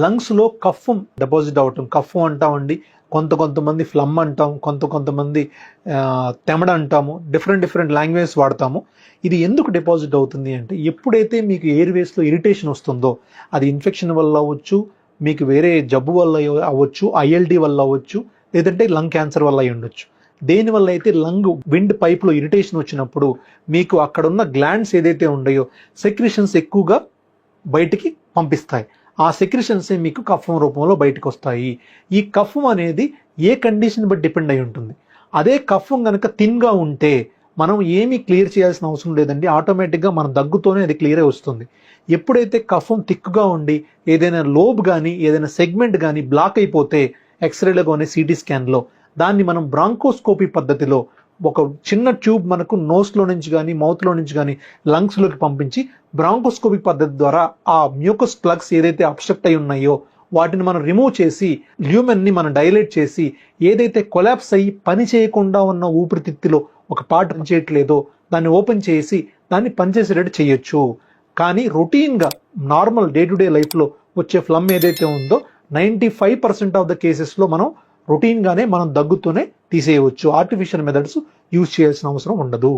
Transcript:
లంగ్స్లో cough deposit అవటం, cough అంటామండి, కొంతమంది ఫ్లమ్ అంటాం, కొంతమంది తెమడ అంటాము, డిఫరెంట్ లాంగ్వేజెస్ వాడతాము. ఇది ఎందుకు డిపాజిట్ అవుతుంది అంటే, ఎప్పుడైతే మీకు ఎయిర్వేస్లో ఇరిటేషన్ వస్తుందో, అది ఇన్ఫెక్షన్ వల్ల అవ్వచ్చు, మీకు వేరే జబ్బు వల్ల అవ్వచ్చు, ఐఎల్డి వల్ల అవ్వచ్చు, లేదంటే లంగ్ క్యాన్సర్ వల్ల అయి ఉండొచ్చు. దేనివల్ల అయితే లంగ్ విండ్ పైప్లో ఇరిటేషన్ వచ్చినప్పుడు మీకు అక్కడున్న గ్లాండ్స్ ఏదైతే ఉన్నాయో సెక్రిషన్స్ ఎక్కువగా బయటికి పంపిస్తాయి. ఆ సెక్రిషన్సే మీకు కఫం రూపంలో బయటకు వస్తాయి. ఈ కఫం అనేది ఏ కండిషన్ బట్టి డిపెండ్ అయి ఉంటుంది. అదే కఫం కనుక థిన్గా ఉంటే మనం ఏమీ క్లియర్ చేయాల్సిన అవసరం లేదండి, ఆటోమేటిక్గా మన దగ్గుతోనే అది క్లియర్ అయి వస్తుంది. ఎప్పుడైతే కఫం థిక్గా ఉండి ఏదైనా లోబ్ కానీ ఏదైనా సెగ్మెంట్ కానీ బ్లాక్ అయిపోతే ఎక్స్రేలో కానీ సిటీ స్కాన్లో దాన్ని మనం బ్రాంకోస్కోపీ పద్ధతిలో ఒక చిన్న ట్యూబ్ మనకు నోస్లో నుంచి కానీ మౌత్లో నుంచి కానీ లంగ్స్లోకి పంపించి బ్రాంకోస్కోపీ పద్ధతి ద్వారా ఆ మ్యూకస్ ప్లగ్స్ ఏదైతే అబ్స్ట్రక్ట్ అయి ఉన్నాయో వాటిని మనం రిమూవ్ చేసి ల్యూమెన్ని మనం డైలేట్ చేసి ఏదైతే కొలాప్స్ అయ్యి పని చేయకుండా ఉన్న ఊపిరితిత్తులో ఒక పార్ట్ పనిచేయట్లేదో దాన్ని ఓపెన్ చేసి దాన్ని పనిచేసేటట్టు చేయొచ్చు. కానీ రొటీన్గా నార్మల్ డే టు డే లైఫ్లో వచ్చే ఫ్లమ్ ఏదైతే ఉందో 95% ఆఫ్ ద కేసెస్లో మనం రొటీన్గానే మనం దగ్గుతూనే తీసేయవచ్చు. ఆర్టిఫిషియల్ మెథడ్స్ యూజ్ చేయాల్సిన అవసరం ఉండదు.